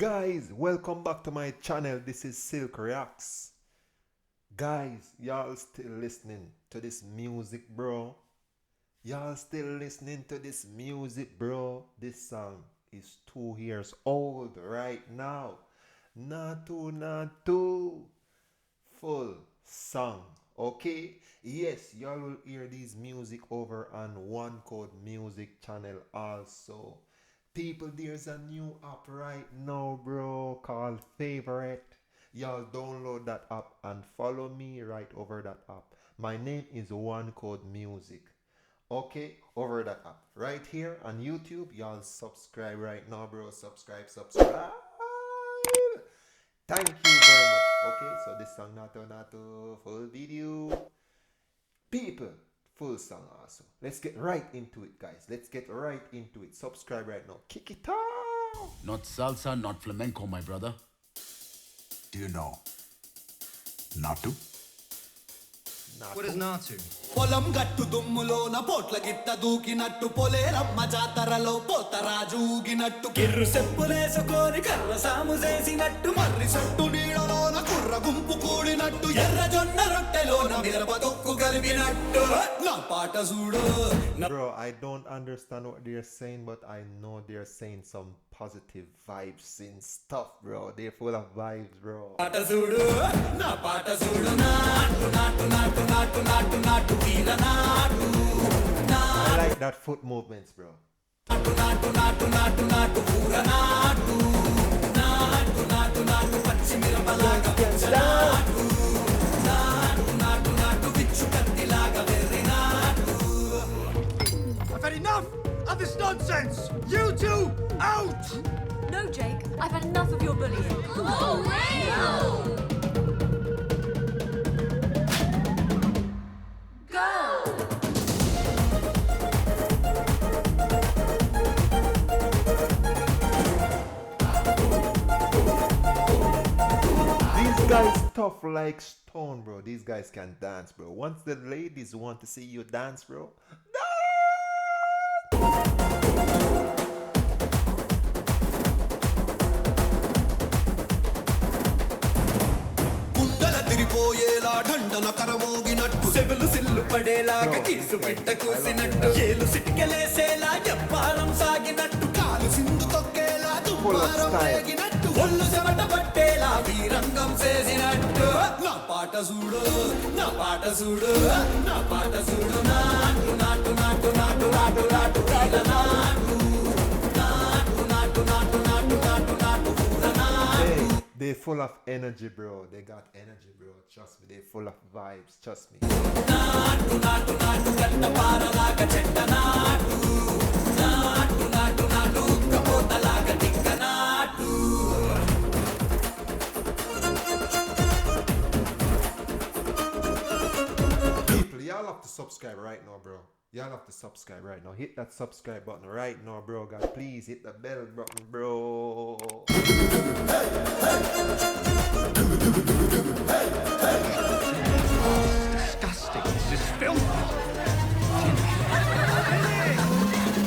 Guys, welcome back to my channel. This is Silk Reacts. Guys, y'all still listening to this music, bro? Y'all still listening to this music, bro? This song is 2 years old right now. Naatu, Naatu. Full song. Okay? Yes, y'all will hear these music over on One Code Music channel also. People, there's a new app right now, bro, called Favorite. Y'all download that app and follow me right over that app. My name is One Code Music. Okay, over that app. Right here on YouTube, y'all subscribe right now, bro. Subscribe. Thank you very much. Okay, so this song, Naatu, full video. People, full song also. Let's get right into it, guys. Let's get right into it. Subscribe right now. Kick it off. Not salsa, not flamenco, my brother. Do you know Naatu? What is Naatu? పొలం గట్టు దుమ్ములోన పోట్ల గిట్ట దూకినట్టు పొలేరమ్మ జాతరలో పోతరాజు ఊగినట్టు కిర్రు సెప్పులేసుకొని కర్ర సాము చేసినట్టు మర్రి చెట్టు నీడలోన కుర్ర గుంపు కూడినట్టు ఎర్ర జొన్న రొట్టెలోన మిరప తొక్కు కలిపినట్టు నా పాట చూడు. Bro, I don't understand what they're saying, but I know they're saying some positive vibes and stuff, bro. They're full of vibes, bro. పాట చూడు నా పాట చూడు నాటు నాటు నాటు నాటు నాటు నాటు వీర నాటు I like that foot movements, bro. నాటు నాటు నాటు నాటు నాటు ఊర నాటు నాటు నాటు నాటు పచ్చి మిరపలాగా నాటు నాటు నాటు నాటు విచ్చు కత్తిలాగా వెర్రి నాటు. I've had enough of this nonsense! You two, out! No, Jake, I've had enough of your bullying. Oh, Go! These guys tough like stone, bro. These guys can dance, bro. Once the ladies want to see you dance, bro, గుండెల తిరిపోయేలా ఢండన కరమోగినట్టు సెవులు సిల్లు పడేలాగా keys పెట్ట కూసినట్టు ఏలు సిటికెలేసేలా ఎవ్వారం సాగినట్టు కాలు సింధు తొక్కేలా దుమ్మారం రేగినట్టు ఒళ్ళు చెమట పట్టేలా వీరంగం చేసినట్టు నా పాట చూడు నా పాట చూడు నా పాట చూడు నాటు నాటు నాటు నాటు నాటు నాటు వీర నాటు నాటు నాటు నాటు నాటు నాటు నాటు ఊర నాటు. they full of energy, bro. They got energy, bro. Trust me, they full of vibes. Trust me. నాటు నాటు నాటు గంట పారలాగా చెట్ట నాటు నాటు నాటు నాటు ఉక్కపోతలాగా టిక్క నాటు. People, y'all have to subscribe right now, bro. Y'all have to subscribe right now. Hit that subscribe button right now, bro. God, please hit the bell button, bro. Disgusting. This is filthy.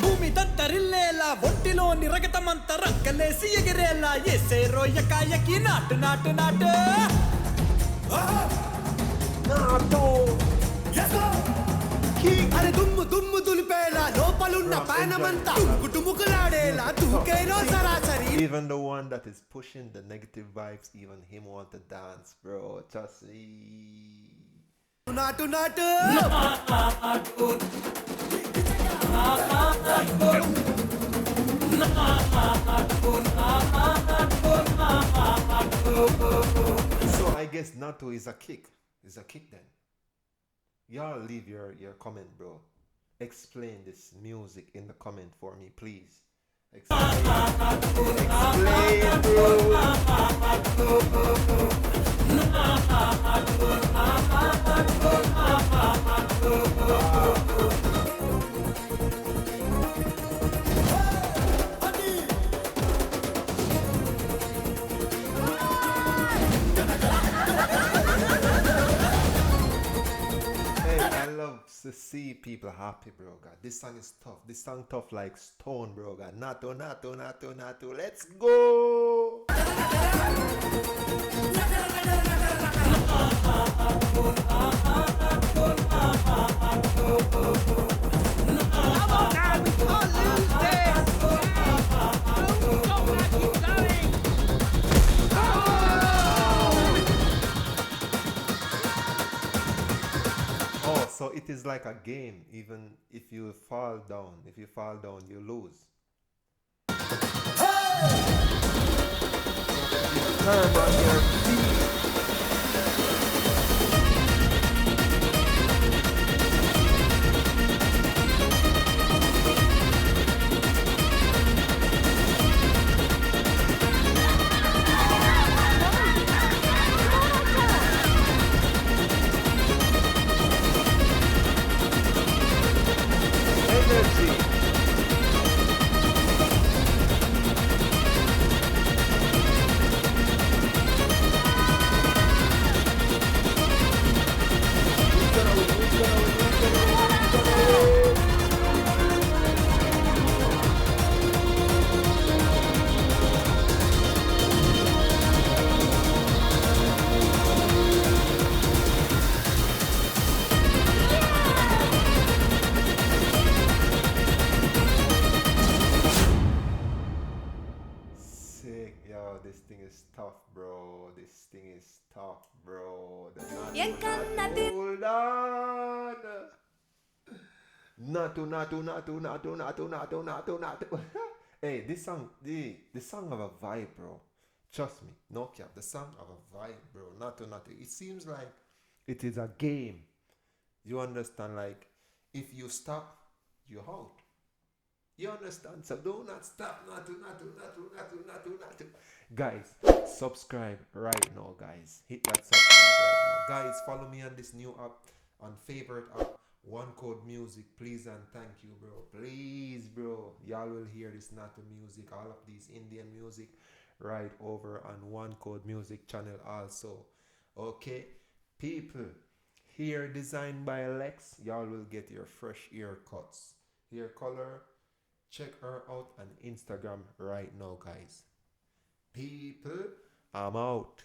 భూమి దత్తరిల్లేలా ఒంటిలోని రగతమంత రక్కలేసి ఎగిరేలా ఏసే రోయకాయకి నాటు నాటు నాటు అరే దుమ్ము దుమ్ము దులిపేలా లోపలున్న పానమంతా టుముకులాడేలా తూకేలో సరాసరి. Even the one that is pushing the negative vibes, even him want to dance, bro. Just see. నాటు నాటు So I guess Naatu is a kick. Is a kick then. Y'all leave your comment, bro. Explain this music in the comment for me, please. Explain, Hey, I love to see people happy, bro. God, this song is tough. This song tough like stone, bro. God, Naatu, Naatu, Naatu, Naatu. Let's go. is like a game. Even if you fall down, you lose. Turn on your feet. Energy. Sick, yo, this thing is tough, bro. This thing is tough, bro. Hold on. Natu. Hey, this song, the song have a vibe, bro. Trust me, no cap. The song have a vibe, bro. Natu. It seems like it is a game. You understand? Like, if you stop, you're out. You understand? So do not stop. Natu. Guys, subscribe right now, guys. Hit that subscribe right now. Guys, follow me on this new app, on favorite app, One Code Music. Please and thank you, bro. Please, bro. Y'all will hear this Naatu music, all of these Indian music right over on One Code Music channel also. Okay, people. Hair designed by Lex. Y'all will get your fresh haircuts. Hair color. Check her out on Instagram right now, guys. People, I'm out.